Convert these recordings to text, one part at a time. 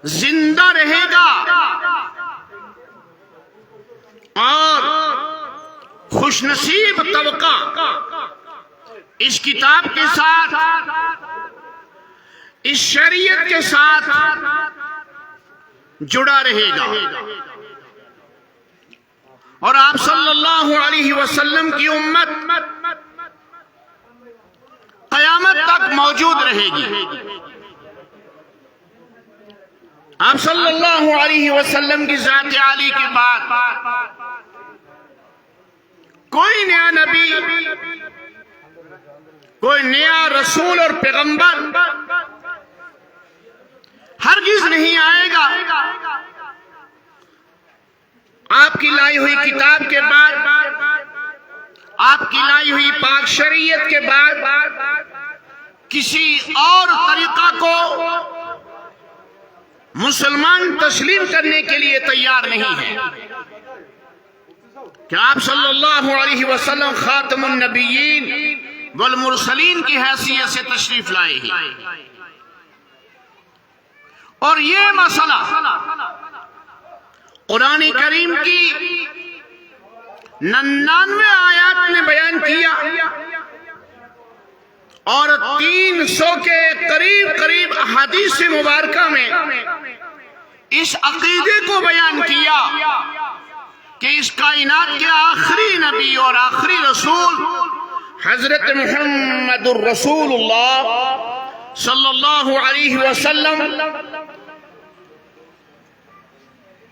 زندہ رہے گا اور خوش نصیب طبقہ اس کتاب کے ساتھ، اس شریعت کے ساتھ جڑا رہے گا، اور آپ صلی اللہ علیہ وسلم کی امت قیامت تک موجود رہے گی۔ آپ صلی اللہ علیہ وسلم کی ذات عالی کے بعد کوئی نیا نبی، کوئی نیا رسول اور پیغمبر ہرگز نہیں آئے گا۔ آپ کی لائی ہوئی کتاب کے بعد، آپ کی لائی ہوئی پاک شریعت کے بعد کسی اور طریقہ کو مسلمان تسلیم کرنے کے لیے تیار نہیں ہے کہ آپ صلی اللہ علیہ وسلم خاتم النبیین والمرسلین کی حیثیت سے تشریف لائے ہیں۔ اور یہ مسئلہ قرآن کریم کی 99 آیات نے بیان کیا اور 300 کے قریب احادیث مبارکہ میں اس عقیدے کو بیان کیا کہ اس کائنات کے آخری نبی اور آخری رسول حضرت محمد الرسول اللہ صلی اللہ علیہ وسلم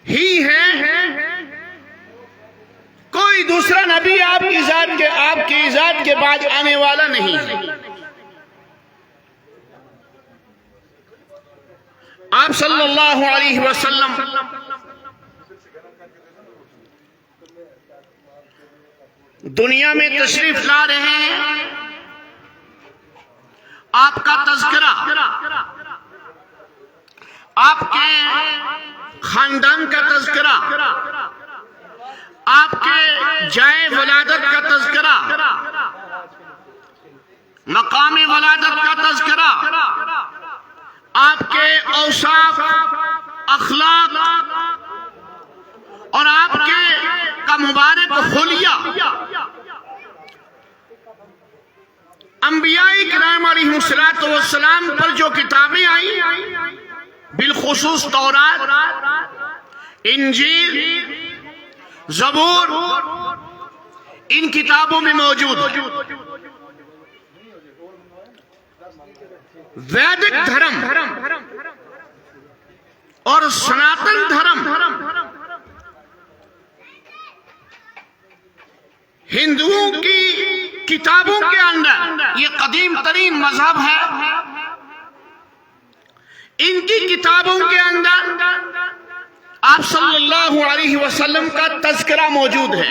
ہی ہے، کوئی دوسرا نبی آپ کی ذات کے بعد آنے والا نہیں ہے۔ آپ صلی اللہ علیہ وسلم دنیا میں تشریف لا رہے ہیں، آپ کا تذکرہ، آپ کے خاندان کا تذکرہ، آپ کے جائے ولادت کا تذکرہ، مقام ولادت کا تذکرہ، آپ کے اوصاف، اخلاق اور آپ کا مبارک خلیہ انبیاء کرام علیہ السلام پر جو کتابیں آئیں، بالخصوص تورات، انجیل، زبور، ان کتابوں میں موجود ہے۔ ویدک دھرم اور سناتن دھرم ہندوؤں کی کتابوں کے اندر یہ قدیم ترین مذہب ہے، ان کی کتابوں کے اندر آپ صلی اللہ علیہ وسلم کا تذکرہ موجود ہے۔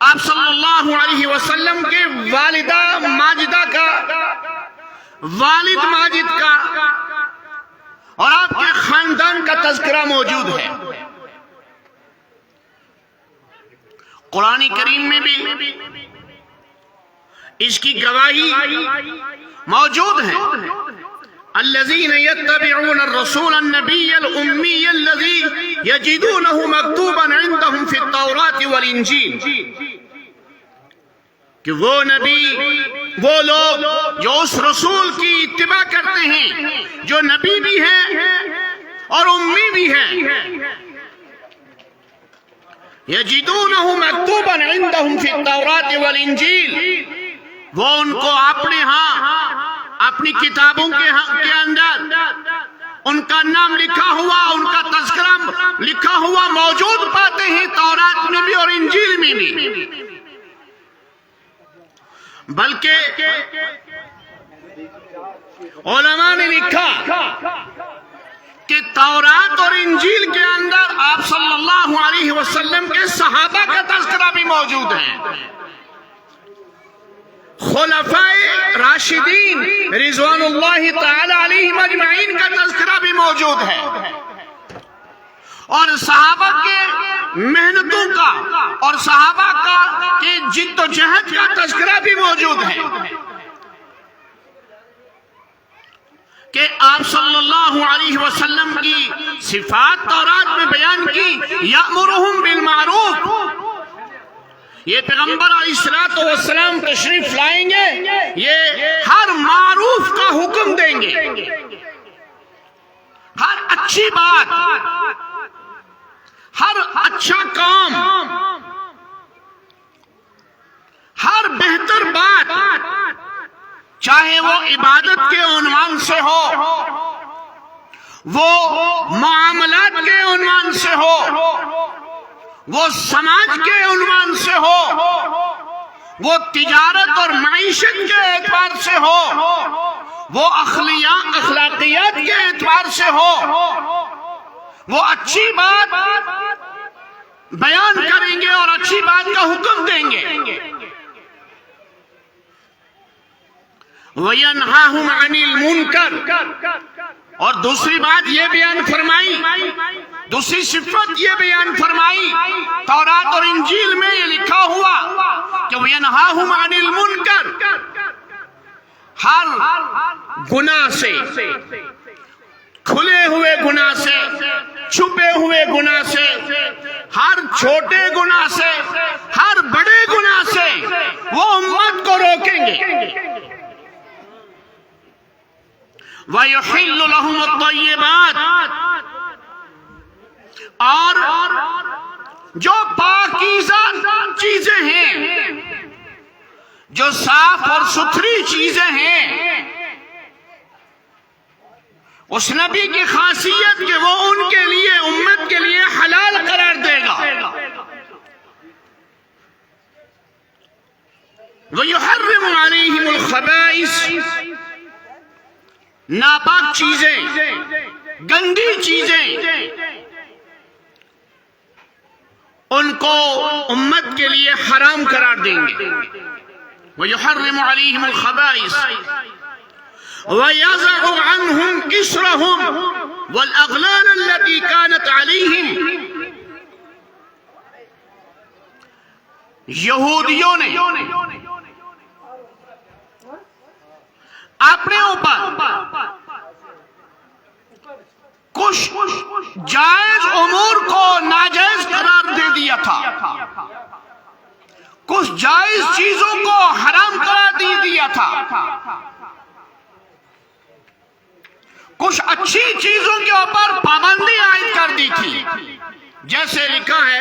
آپ صلی اللہ علیہ وسلم کے والدہ ماجدہ کا، والد ماجد کا اور آپ کے خاندان کا تذکرہ موجود ہے۔ قرآن کریم میں بھی اس کی گواہی موجود ہے۔ الذين يتبعون الرسول النبي الأمي الذي يجدونه مكتوبا عندهم في التوراة والإنجيل، کہ وہ نبی، وہ لوگ جو اس رسول کی اتباع کرتے ہیں، جو نبی بھی ہیں اور امی بھی ہیں، یجدونہ مکتوبا عندہم فی التوراۃ والانجیل، وہ ان کو اپنے ہاں اپنی کتابوں کے اندر ان کا نام لکھا ہوا، ان کا تذکرہ لکھا ہوا موجود پاتے ہیں، تورات میں بھی اور انجیل میں بھی۔ بلکہ علماء نے لکھا کہ تورات اور انجیل کے اندر آپ صلی اللہ علیہ وسلم کے صحابہ کا تذکرہ بھی موجود ہے، خلفائے راشدین رضوان اللہ تعالی علیہم اجمعین کا تذکرہ بھی موجود ہے، اور صحابہ کے محنتوں کا اور صحابہ کے جد و جہد کا تذکرہ بھی موجود ہے۔ کہ آپ صلی اللہ علیہ وسلم کی صفات تورات میں بیان کی، یأمرہم بالمعروف، یہ پیغمبر علیہ السلام تشریف لائیں گے، یہ ہر معروف کا حکم دیں گے، ہر اچھی بات، ہر اچھا کام، ہر بہتر بات، چاہے وہ عبادت کے عنوان سے ہو، وہ معاملات کے عنوان سے ہو، وہ سماج کے عنوان سے ہو، وہ تجارت اور معیشت کے اعتبار سے ہو، وہ اخلاقیات کے اعتبار سے ہو، وہ اچھی بات بیان کریں گے اور اچھی بات کا حکم دیں گے۔ وَيَنْهَاهُمْ عَنِ الْمُنْكَرِ، اور دوسری بات یہ بیان فرمائی، دوسری صفت یہ بیان فرمائی، تورات اور انجیل میں یہ لکھا ہوا کہ وَيَنْهَاهُمْ عَنِ الْمُنْكَرِ، ہر گناہ سے، کھلے ہوئے گناہ سے، چھپے ہوئے گناہ سے، ہر چھوٹے گناہ سے، ہر بڑے گناہ سے وہ امت کو روکیں گے۔ وَيُحِلُّ لَهُمُ الطَّيِّبَاتِ، اور جو پاکیزہ چیزیں ہیں، جو صاف اور ستھری چیزیں ہیں، اس نبی کی خاصیت کہ وہ ان کے لیے، امت کے لیے حلال قرار دے گا۔ وَيُحَرِّمُ عَلَيْهِمُ الْخَبَائِثَ، ناپاک چیزیں، گندی چیزیں، ان کو امت کے لیے حرام قرار دیں گے۔ وَيُحَرِّمُ عَلَيْهِمُ الْخَبَائِثَ وَيَضَعُ عَنْهُمْ إِصْرَهُمْ وَالْأَغْلَالَ الَّتِي كَانَتْ عَلَيْهِمْ، یہودیوں نے اپنے اوپر کچھ جائز امور کو ناجائز قرار دے دیا تھا، کچھ جائز چیزوں کو حرام قرار دے دیا تھا، کچھ اچھی چیزوں کے اوپر پابندی عائد کر دی تھی۔ جیسے لکھا ہے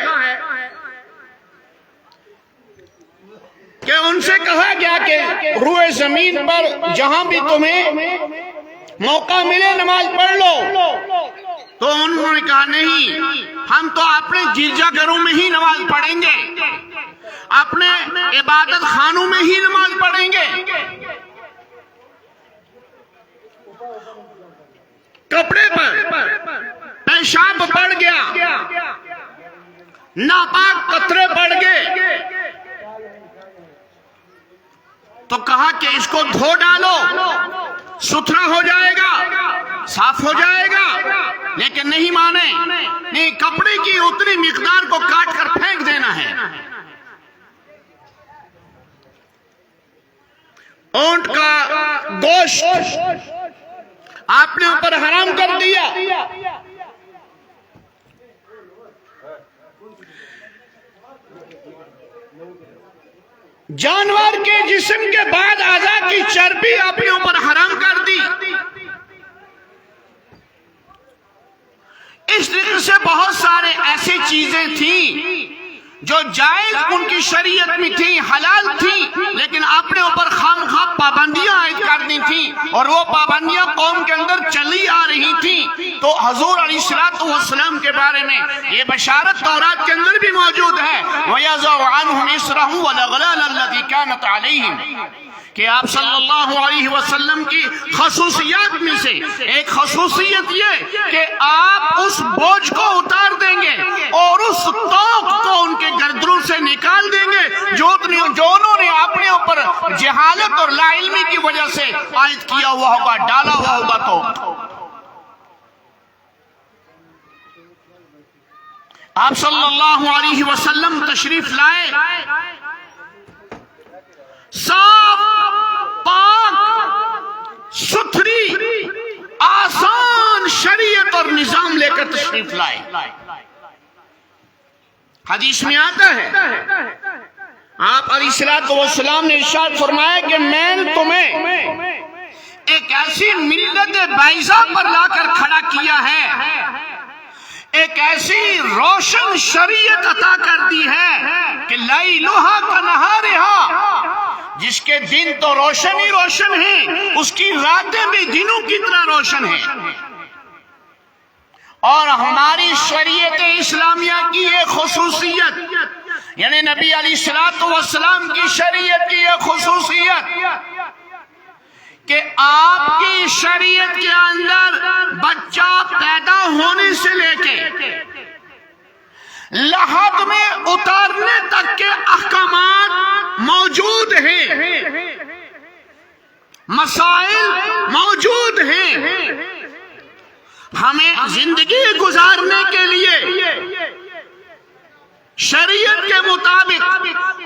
کہ ان سے کہا گیا کہ روئے زمین پر جہاں بھی تمہیں موقع ملے نماز پڑھ لو، تو انہوں نے کہا نہیں، ہم تو اپنے گرجا گھروں میں ہی نماز پڑھیں گے، اپنے عبادت خانوں میں ہی نماز پڑھیں گے۔ کپڑے پر پیشاب پڑ گیا، ناپاک قطرے پڑ گئے، تو کہا کہ اس کو دھو ڈالو، ستھرا ہو جائے گا، صاف ہو جائے گا، لیکن نہیں مانے، نہیں، کپڑے کی اتنی مقدار کو کاٹ کر پھینک دینا ہے۔ اونٹ کا گوشت آپ نے اوپر حرام کر دیا، جانور کے جسم کے بعد اعضاء کی چربی اپنے اوپر حرام کر دی۔ اس طرح سے بہت سارے ایسی چیزیں تھیں جو جائز ان کی شریعت میں تھیں، حلال تھیں، لیکن اپنے اوپر خامخواہ پابندیاں عائد کر دی تھیں، اور وہ پابندیاں قوم کے اندر چلی آ رہی تھیں۔ تو حضور علیہ السلام کے بارے میں یہ بشارت تورات کے اندر بھی موجود ہے، وَيَضَعُ عَنْهُمْ إِصْرَهُمْ وَالْأَغْلَالَ الَّتِي كَانَتْ عَلَيْهِمْ، کہ آپ صلی اللہ علیہ وسلم کی خصوصیات میں سے ایک خصوصیت یہ کہ آپ اس بوجھ کو اتار دیں گے اور اس توق کو ان کے گردنوں سے نکال دیں گے جو انہوں نے اپنے اوپر جہالت اور لا علمی کی وجہ سے عائد کیا ہوا ہوگا، ڈالا ہوا ہوگا۔ تو آپ صلی اللہ علیہ وسلم تشریف لائے، صاف، پاک، ستھری تشریف لائے۔ حدیث میں آتا ہے آپ علیہ الصلوۃ والسلام نے ارشاد فرمایا کہ میں نے تمہیں ایک ایسی ملت بائزہ پر لا کر کھڑا کیا ہے، ایک ایسی روشن شریعت عطا کر دی ہے کہ لیلھا کنہارھا، جس کے دن تو روشن ہی روشن ہیں، اس کی راتیں بھی دنوں کی طرح روشن ہیں۔ اور ہماری شریعت اسلامیہ کی ایک خصوصیت، یعنی نبی علیہ الصلوۃ والسلام کی شریعت کی ایک خصوصیت کہ آپ کی شریعت کے اندر بچہ پیدا ہونے سے لے کے لحد میں اتارنے تک کے احکامات موجود ہیں، مسائل موجود ہیں۔ ہمیں زندگی گزارنے کے لیے شریعت کے مطابق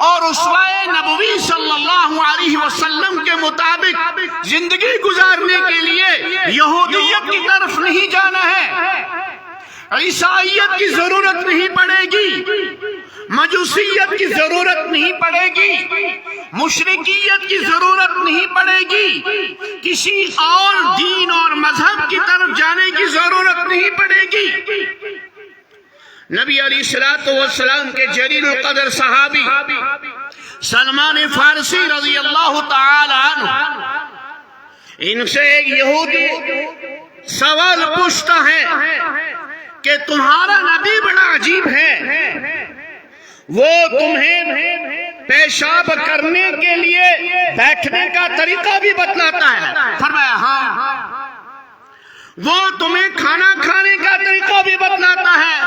اور اسوہ نبوی صلی اللہ علیہ وسلم کے مطابق زندگی گزارنے کے لیے یہودیت کی طرف نہیں جانا ہے، عیسائیت کی ضرورت نہیں پڑے گی، مجوسیت کی ضرورت نہیں پڑے گی، مشرکیت کی ضرورت نہیں پڑے گی، کسی اور دین اور مذہب کی طرف جانے کی ضرورت نہیں پڑے گی۔ نبی علیہ الصلوۃ والسلام کے جلیل القدر صحابی سلمان فارسی رضی اللہ تعالی عنہ، ان سے ایک یہودی سوال پوچھتا ہے کہ تمہارا نبی بڑا عجیب ہے، وہ تمہیں پیشاب کرنے کے لیے بیٹھنے کا طریقہ بھی بتلاتا ہے۔ فرمایا ہاں۔ وہ تمہیں کھانا کھانے کا طریقہ بھی بتلاتا ہے،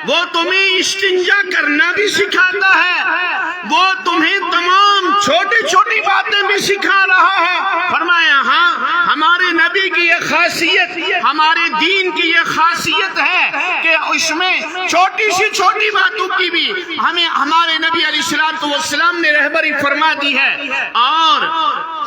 وہ تمہیں استنجا کرنا بھی سکھاتا ہے، وہ تمہیں تمام چھوٹی چھوٹی باتیں بھی سکھا رہا ہے۔ فرمایا ہاں، ہمارے نبی کی یہ خاصیت، ہمارے دین کی یہ خاصیت ہے کہ اس میں چھوٹی سی چھوٹی باتوں کی بھی ہمیں ہمارے نبی علیہ الصلوۃ والسلام نے رہبری فرما دی ہے۔ اور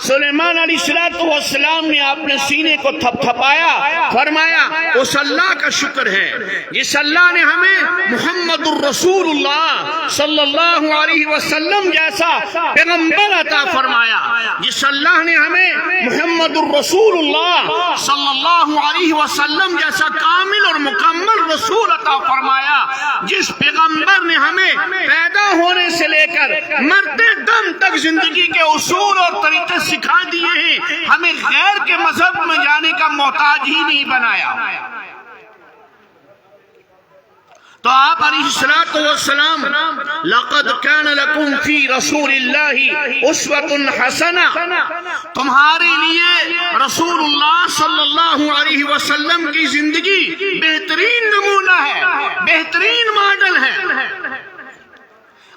سلیمان علیہ الصلوۃ والسلام نے اپنے سینے کو تھپ تھپایا، فرمایا اس اللہ کا شکر ہے جس اللہ نے ہمیں محمد الرسول اللہ صلی اللہ علیہ وسلم جیسا پیغمبر عطا فرمایا، جس اللہ نے ہمیں محمد الرسول اللہ صلی اللہ علیہ وسلم جیسا کامل اور مکمل رسول عطا فرمایا، جس پیغمبر نے ہمیں پیدا ہونے سے لے کر مرتے دم تک زندگی کے اصول اور طریقے سکھا دیے ہیں، ہمیں غیر کے مذہب میں جانے کا محتاج ہی نہیں بنایا۔ تو آپ علیہ الصلوۃ والسلام لقد کان لکم فی رسول اللہ اسوۃ حسنہ، تمہارے لیے رسول اللہ صلی اللہ علیہ وسلم کی زندگی بہترین نمونہ ہے، بہترین ماڈل ہے۔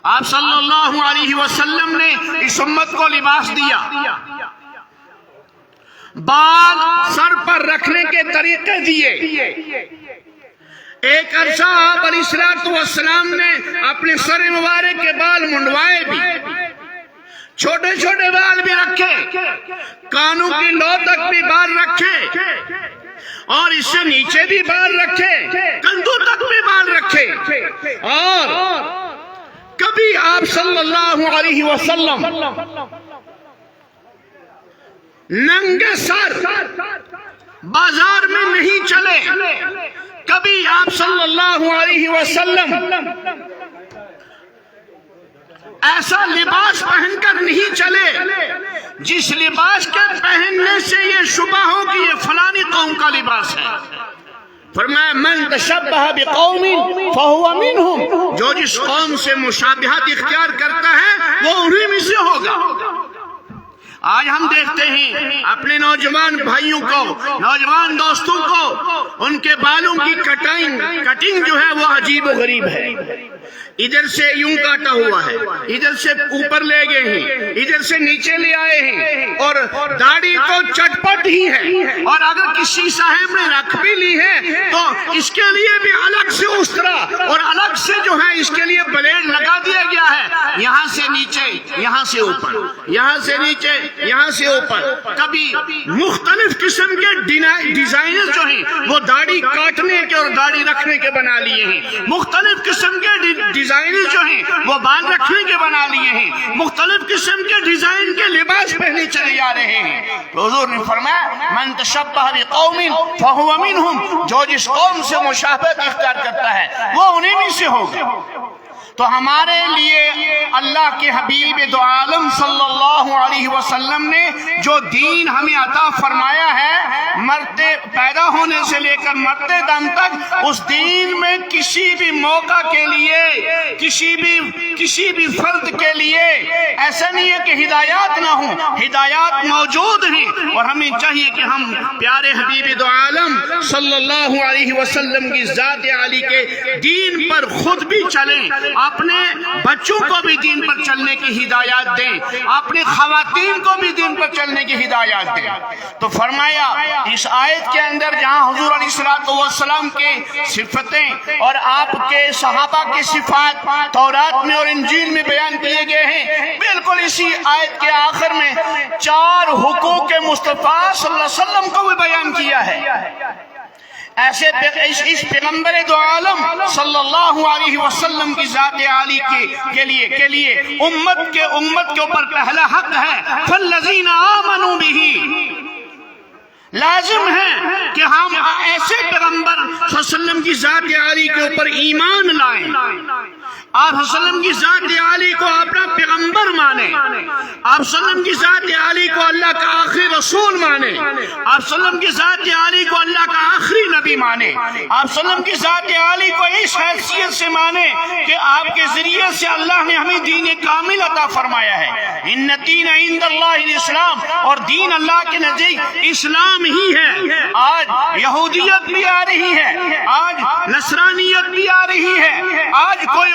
آپ صلی اللہ علیہ وسلم نے اس امت کو لباس دیا، بال سر پر رکھنے کے طریقے دیے۔ ایک عرصہ آپ علیہ الصلوۃ والسلام نے اپنے سر مبارک کے بال منڈوائے بھی، چھوٹے چھوٹے بال بھی رکھے، کانوں کی لو تک بھی بال رکھے، اور اس سے نیچے بھی بال رکھے، کندھوں تک بھی بال رکھے۔ اور کبھی آپ صلی اللہ علیہ وسلم ننگے سر بازار میں نہیں چلے، کبھی آپ صلی اللہ علیہ وسلم ایسا لباس پہن کر نہیں چلے جس لباس کے پہننے سے یہ شبہ ہو کہ یہ فلانی قوم کا لباس ہے۔ فرمایا من تشبہ بقوم فہو منہم، جو جس قوم سے مشابہت اختیار کرتا ہے وہ انہی میں سے ہوگا۔ آج ہم دیکھتے ہیں اپنے نوجوان بھائیوں کو، نوجوان دوستوں کو، ان کے بالوں کی کٹنگ جو ہے وہ عجیب و غریب ہے، ادھر سے یوں کاٹا ہوا ہے، ادھر سے اوپر لے گئے ہیں، ادھر سے نیچے لے آئے ہیں، اور داڑھی تو چٹپٹ ہی ہے، اور اگر کسی صاحب نے رکھ بھی لی ہے تو اس کے لیے بھی الگ سے استرا اور الگ سے جو ہے اس کے لیے بلیڈ لگا دیا گیا ہے، یہاں سے نیچے، یہاں سے اوپر، یہاں سے نیچے، یہاں سے اوپر، کبھی مختلف قسم کے ڈیزائنز جو ہیں وہ داڑھی کاٹنے کے اور داڑھی رکھنے کے بنا لیے ہیں، مختلف قسم کے ڈیزائنز جو ہیں وہ بال رکھنے کے بنا لیے ہیں، مختلف قسم کے ڈیزائن کے لباس پہنے چلے جا رہے ہیں۔ تو حضور نے فرمایا من تشبہ بقوم فہو منہم، جو جس قوم سے مشابہت اختیار کرتا ہے وہ انہیں میں سے ہوگا۔ تو ہمارے لیے اللہ کے حبیب دو عالم صلی اللہ علیہ وسلم نے جو دین ہمیں عطا فرمایا ہے، مرتے پیدا ہونے سے لے کر مرتے دم تک، اس دین میں کسی بھی موقع کے لیے، کسی بھی فرد کے لیے ایسا نہیں ہے کہ ہدایات نہ ہوں، ہدایات موجود ہیں، اور ہمیں چاہیے کہ ہم پیارے حبیب دو عالم صلی اللہ علیہ وسلم کی ذات عالی کے دین پر خود بھی چلیں، اپنے بچوں کو بھی دین پر چلنے کی ہدایات دیں، اپنی خواتین کو بھی دین پر چلنے کی ہدایات دیں۔ تو فرمایا اس آیت کے اندر جہاں حضور علیہ السلام کے صفتیں اور آپ کے صحابہ کی صفات تورات میں اور انجیل میں بیان کیے گئے ہیں، بالکل اسی آیت کے آخر میں 4 حقوق مصطفیٰ صلی اللہ علیہ وسلم کو بھی بیان کیا ہے۔ ایسے اس پیغمبر دو عالم صلی اللہ علیہ وسلم کی ذات عالی کے لیے امت کے اوپر پہلا حق ہے فالذین آمنوا بہ، لازم ہے کہ ہم ایسے پیغمبر صلی اللہ علیہ وسلم کی ذات عالی کے اوپر ایمان لائیں، آپ صلی اللہ علیہ وسلم کی ذات عالی کو اپنا پیغمبر مانیں، آپ صلی اللہ علیہ وسلم کی ذات عالی کو اللہ کا آخری رسول مانیں، آپ صلی اللہ علیہ وسلم کی ذات عالی کو اللہ کا آخری نبی مانیں، آپ صلی اللہ علیہ وسلم کی ذات عالی کو اس حیثیت سے مانیں کہ آپ کے ذریعے سے اللہ نے ہمیں دین کامل عطا فرمایا ہے۔ ان الدین عند اللہ الاسلام، اور دین اللہ کے نزدیک اسلام ہی ہے۔ آج یہودیت بھی آ رہی ہے، آج نصرانیت بھی آ رہی ہے، آج کوئی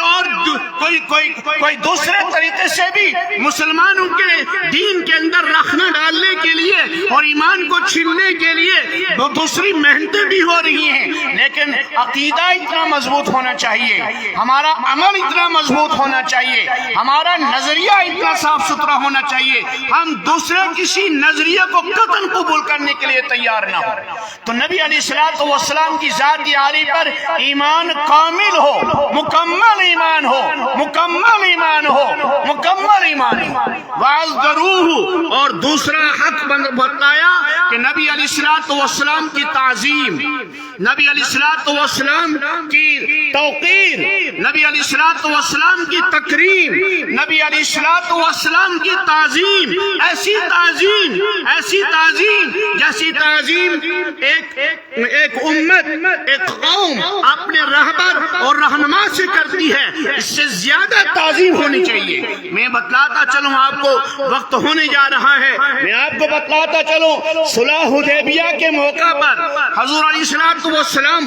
دوسرے طریقے سے بھی مسلمانوں کے دین کے اندر رخنا ڈالنے کے لیے اور ایمان کو چھیننے کے لیے دوسری محنتیں بھی ہو رہی ہیں، لیکن عقیدہ اتنا مضبوط ہونا چاہیے، ہمارا عمل اتنا مضبوط ہونا چاہیے، ہمارا نظریہ اتنا صاف ستھرا ہونا چاہیے، ہم دوسرے کسی نظریے کو قطعاً قبول کرنے کے لیے تیار نہ ہو۔ تو نبی علیہ السلام کی ذات عالی پر ایمان کامل ہو، مکمل ایمان ہو، مکمل ایمان ہو، مکمل ایمان ہو۔ وَعَذَّرُوهُ، اور دوسرا حق بتایا کہ نبی علیہ السلام کی تعظیم، نبی علیہ السلام کی توقیر، نبی علیہ السلام کی تکریم، نبی علیہ السلام کی تعظیم، ایسی تعظیم جیسی تعظیم ایک امت، ایک قوم اپنے رہبر اور رہنما سے کرتی ہے، اس سے زیادہ تعظیم ہونی چاہیے۔ میں بتلاتا چلوں، آپ کو وقت ہونے جا رہا ہے، میں آپ کو بتلاتا چلوں، صلح حدیبیہ کے موقع پر حضور علیہ السلام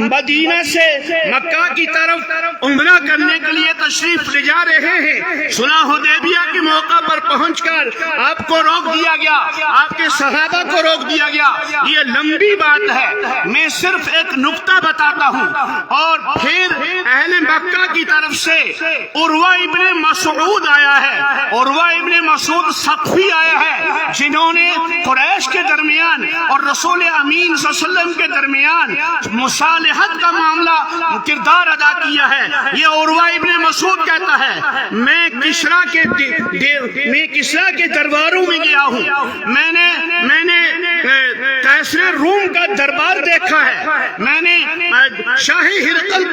مدینہ سے مکہ کی طرف عمرہ کرنے کے لیے تشریف لے جا رہے ہیں۔ صلح حدیبیہ کے موقع پر پہنچ کر آپ کو روک دیا گیا، آپ کے صحابہ کو روک دیا گیا۔ یہ لمبی بات ہے، میں صرف ایک نقطہ بتاتا ہوں، اور پھر اہل مکہ کی طرف سے عروہ ابن مسعود آیا ہے، عروہ ابن مسعود ثقفی آیا ہے، جنہوں نے قریش کے درمیان اور رسول امین صلی اللہ علیہ وسلم کے درمیان مصالحت کا معاملہ کردار ادا کیا ہے۔ یہ عروہ ابن مسعود کہتا ہے میں کسریٰ کے درباروں میں گیا ہوں، میں نے قیصر روم کا دربار دیکھا ہے، میں نے شاہ ہرقل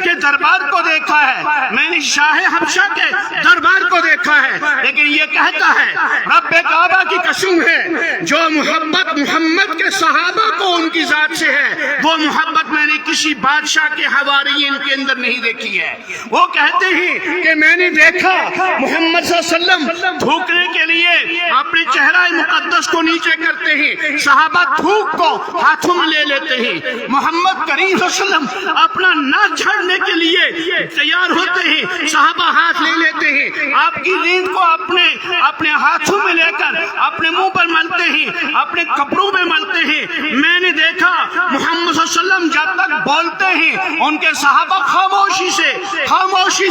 کے دربار کو دیکھا ہے، میں نے شاہ حبشہ کے دربار کو دیکھا ہے، لیکن یہ کہتا ہے رب کعبہ کی قسم ہے جو محبت محمد کے صحابہ کو ان کی ذات سے ہے، وہ محبت میں نے کسی بادشاہ کے حواریین کے اندر نہیں دیکھی ہے۔ وہ کہتے ہیں کہ میں نے دیکھا محمد صلی اللہ علیہ وسلم تھوکنے کے لیے اپنے چہرہ مقدس کو نیچے کرتے ہیں، صحابہ تھوک کو ہاتھوں میں لے لیتے ہیں، محمد کریم صلی اللہ علیہ وسلم اپنا ناک جھاڑنے کے لیے تیار ہوتے ہیں، صحابہ ہاتھ لے لیتے ہیں، آپ کی نیند کو اپنے ہاتھوں میں لے کر اپنے منہ پر ملتے ہیں، اپنے کپڑوں میں ملتے ہیں۔ میں نے دیکھا محمد صلی اللہ علیہ وسلم جب تک بولتے ہیں ان کے صحابہ خاموشی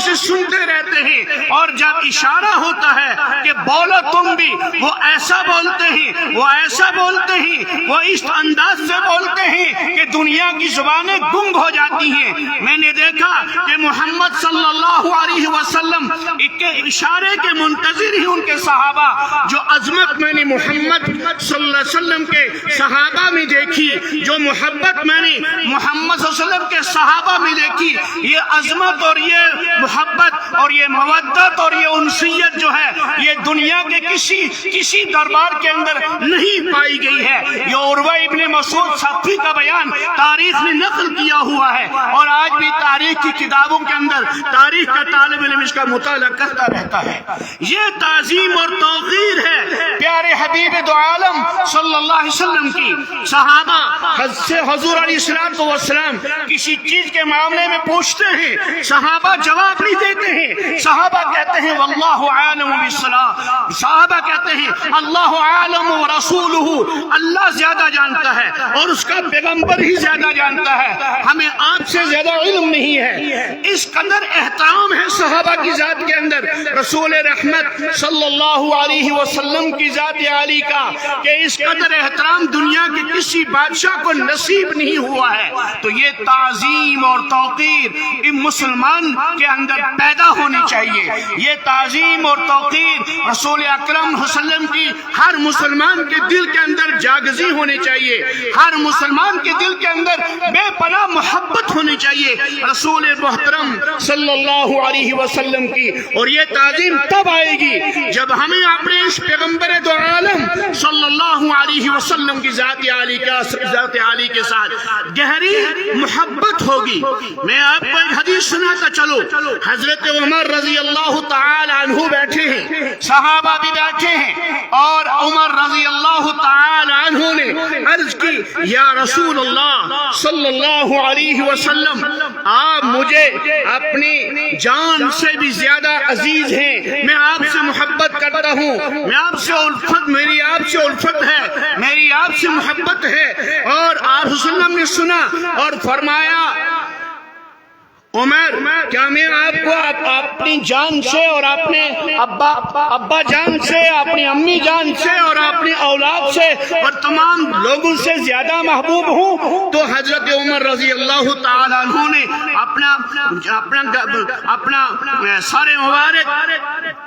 سے سنتے رہتے ہیں، اور جب اشارہ ہو ہوتا ہے کہ بولو تم بھی، وہ ایسا بولتے ہیں، وہ ایسا بولتے ہیں، وہ اس انداز سے بولتے ہیں کہ دنیا کی زبانیں گنگ ہو جاتی ہیں۔ میں نے دیکھا کہ محمد صلی اللہ علیہ وسلم کے اشارے کے منتظر ہی ان کے صحابہ، جو عظمت میں نے محمد صلی اللہ علیہ وسلم کے صحابہ میں دیکھی، جو محبت میں نے محمد صلی اللہ علیہ وسلم کے صحابہ میں دیکھی، یہ عظمت اور یہ محبت اور یہ مودت اور یہ انسیت جو ہے یہ دنیا کے کسی دربار کے اندر نہیں پائی گئی ہے۔ یہ عروہ ابن مسعود ثقفی کا بیان تاریخ نے نقل کیا ہوا ہے، اور آج بھی تاریخ کی کتابوں کے اندر تاریخ کا طالب علم اس کا مطالعہ کرتا رہتا ہے۔ یہ تعظیم اور توقیر ہے پیارے حبیب دو عالم صلی اللہ علیہ وسلم کی۔ صحابہ سے حضور علیہ السلام کسی چیز کے معاملے میں پوچھتے ہیں، صحابہ جواب نہیں دیتے ہیں، صحابہ کہتے ہیں واللہ عالم بالصلاۃ، صحابہ کہتے ہیں اللہ عالم ورسولہ، اللہ زیادہ جانتا ہے اور اس کا پیغمبر ہی زیادہ جانتا ہے، ہمیں آپ سے زیادہ علم نہیں ہے۔ اس قدر احترام ہے صحابہ کی ذات کے اندر رسول رحمت صلی اللہ علیہ وسلم کی ذات عالی کا، کہ اس قدر احترام دنیا کے کسی بادشاہ کو نصیب نہیں ہوا ہے۔ تو یہ تعظیم اور توقیر مسلمان کے اندر پیدا ہونی چاہیے۔ یہ تعظیم اور توقیر رسول اکرم صلی اللہ علیہ وسلم کی ہر مسلمان کے دل کے اندر جاگزی ہونی چاہیے، ہر مسلمان کے دل کے اندر بے پناہ محبت ہونی چاہیے رسول محترم صلی اللہ علیہ وسلم کی۔ اور یہ تعظیم تب آئے گی جب ہمیں اپنے اس پیغمبر دو عالم صلی اللہ علیہ وسلم کی ذات عالی کے ساتھ گہری محبت ہوگی۔ میں آپ کو ایک حدیث سناتا چلو، حضرت عمر رضی اللہ تعالی عنہ بیٹھے ہیں، صحابہ بھی بیٹھے ہیں، اور عمر رضی اللہ تعالی عنہ نے عرض کی یا رسول اللہ صلی اللہ علیہ وسلم، آپ مجھے اپنی جان سے بھی زیادہ عزیز ہیں، میں آپ سے محبت کرتا ہوں، میں آپ سے الفت، میری آپ سے الفت ہے، میری آپ سے محبت ہے۔ اور آپ صلی اللہ علیہ وسلم نے سنا اور فرمایا عمر، کیا میں آپ کو اپنی جان سے اور اپنے ابا جان سے، اپنی امی جان سے اور اپنی اولاد سے اور تمام لوگوں سے زیادہ محبوب ہوں؟ تو حضرت عمر رضی اللہ تعالی عنہ نے اپنا سر مبارک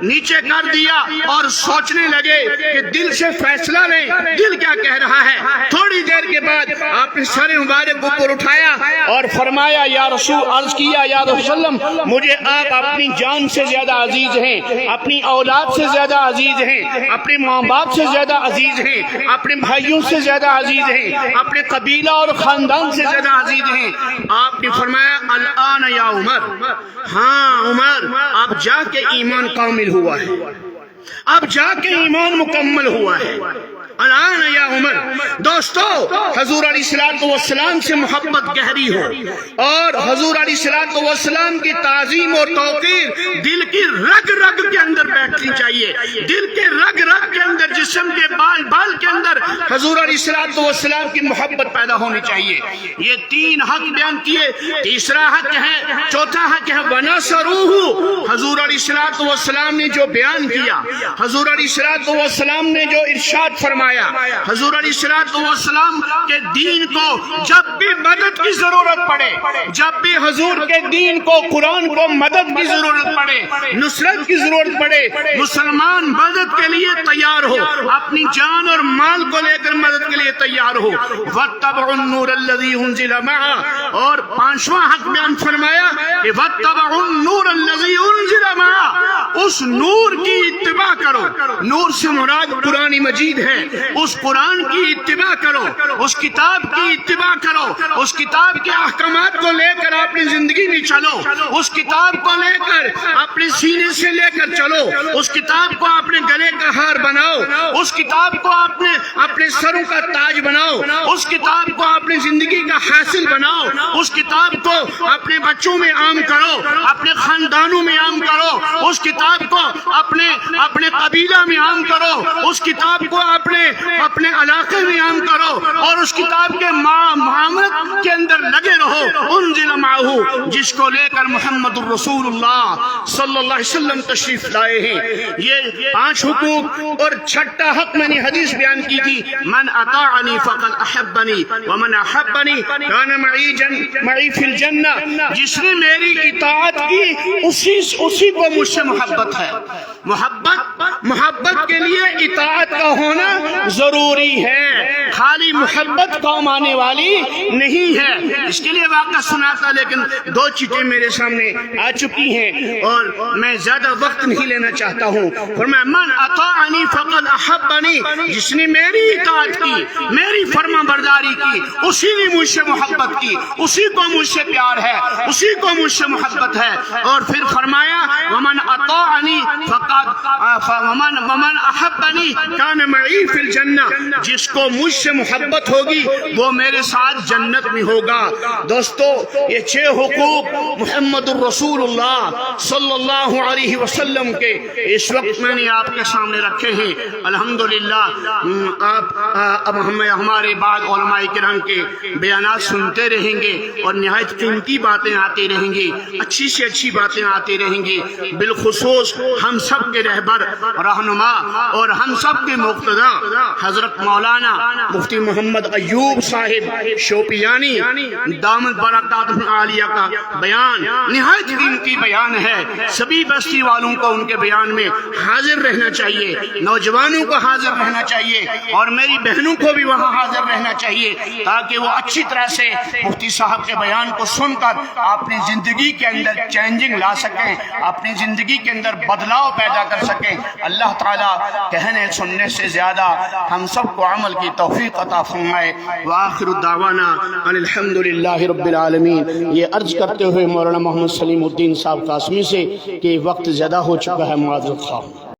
نیچے کر دیا اور سوچنے لگے کہ دل سے فیصلہ لیں، دل کیا کہہ رہا ہے۔ تھوڑی دیر کے بعد آپ نے سر مبارک اوپر اٹھایا اور فرمایا یا رسول، عرض کی یا رسول اللہ، مجھے آپ اپنی جان سے زیادہ عزیز ہیں، اپنی اولاد سے زیادہ عزیز ہیں، اپنے ماں باپ سے زیادہ عزیز ہیں، اپنے بھائیوں سے زیادہ عزیز ہیں، اپنے قبیلہ اور خاندان سے زیادہ عزیز ہیں۔ آپ نے فرمایا الآن یا عمر، ہاں عمر، اب جا کے ایمان کامل ہوا ہے، اب جا کے ایمان مکمل ہوا ہے۔ الآن یا عمر۔ دوستو، حضور علیہ السلام سے محبت گہری ہو اور حضور علیہ السلام کی تعظیم اور توقیر دل کی رگ رگ کے اندر بیٹھنی چاہیے، دل کے رگ رگ کے اندر، جسم کے بال بال کے اندر حضور علیہ السلام کی محبت پیدا ہونی چاہیے۔ یہ تین حق بیان کیے، تیسرا حق ہے، چوتھا حق ہے ونصروہ۔ حضور علیہ السلام نے جو بیان کیا، حضور علیہ السلام نے جو ارشاد فرمایا، حضور علیہ السلام کے دین کو جب بھی مدد کی ضرورت پڑے، جب بھی حضور کے دین کو، قرآن کو مدد کی ضرورت پڑے، نصرت کی ضرورت پڑے، مسلمان مدد کے لیے تیار ہو، اپنی جان اور مال کو لے کر مدد کے لیے تیار ہو۔ وَاتَّبَعُوا النُّورَ الَّذِي أُنزِلَ مَعَهُ، اور پانچواں حق بیان فرمایا کہ وَاتَّبَعُوا النُّورَ الَّذِي أُنزِلَ مَعَهُ، اس نور کی اتباع کرو۔ نور سے مراد قرآن مجید ہے، اس قرآن کی اتباع کرو، اس کتاب کی اتباع کرو، اس کتاب کے احکامات کو لے کر اپنی زندگی میں چلو، اس کتاب کو لے کر اپنے سینے سے لے کر چلو، اس کتاب کو اپنے گلے کا ہار بناؤ، اس کتاب کو اپنے سروں کا تاج بناؤ، اس کتاب کو اپنی زندگی کا حاصل بناؤ، اس کتاب کو اپنے بچوں میں عام کرو، اپنے خاندانوں میں عام کرو، اس کتاب کو اپنے قبیلہ میں عام کرو، اس کتاب کو اپنے علاقے میں عام کرو، اور اس کتاب کے معاملت کے اندر لگے رہو۔ انزل معہ، جس کو لے کر محمد الرسول اللہ صلی اللہ علیہ وسلم تشریف لائے ہیں۔ یہ 5 حقوق، اور چھٹا حق میں نے حدیث بیان کی تھی، من اطاعنی فقد احبنی ومن احبنی کان معی فی الجنہ، جس نے میری اطاعت کی اسی کو مجھ سے محبت ہے۔ محبت کے لیے اطاعت کا ہونا ضروری ہے، خالی محبت قوم آنے والی نہیں ہے۔ اس کے لیے واقعہ سنا تھا، لیکن 2 چیزیں میرے سامنے آ چکی ہیں اور میں زیادہ وقت نہیں لینا چاہتا ہوں۔ فرمایا من اطاعنی فقد احبنی، جس نے میری اطاعت کی، میری فرما برداری کی، اسی نے مجھ سے محبت کی، اسی کو مجھ سے پیار ہے، اسی کو مجھ سے محبت ہے۔ اور پھر فرمایا ومن اطاعنی ومن احبنی کان معی فی الجنہ، جس کو مجھ سے محبت ہوگی وہ میرے ساتھ جنت میں ہوگا۔ دوستو، یہ 6 حقوق محمد الرسول اللہ صلی اللہ علیہ وسلم کے اس وقت میں نے آپ کے سامنے رکھے ہیں۔ الحمدللہ اب ہمارے بعد علماء کرام کے بیانات سنتے رہیں گے اور نہایت قیمتی باتیں آتی رہیں گی، اچھی سے اچھی باتیں آتی رہیں گی۔ بالخصوص ہم سب کے رہبر، رہنما اور ہم سب کے مقتدا حضرت مولانا مفتی محمد ایوب صاحب شوپیانی دامت برکاتہ عالیہ کا بیان نہایت قیمتی بیان ہے۔ سبھی بستی والوں کو ان کے بیان میں حاضر رہنا چاہیے، نوجوانوں کو حاضر رہنا چاہیے، اور میری بہنوں کو بھی وہاں حاضر رہنا چاہیے، تاکہ وہ اچھی طرح سے مفتی صاحب کے بیان کو سن کر اپنی زندگی کے اندر چینجنگ لا سکیں، اپنی زندگی کے اندر بدلاؤ پیدا کر سکیں۔ اللہ تعالیٰ کہنے سننے سے زیادہ ہم سب کو عمل کی توفیق عطا فرمائے۔ وآخر دعوانا ان الحمدللہ رب العالمین۔ یہ عرض کرتے ہوئے مولانا محمد سلیم الدین صاحب قاسمی سے کہ وقت زیادہ ہو چکا ہے، معذرت خواہ۔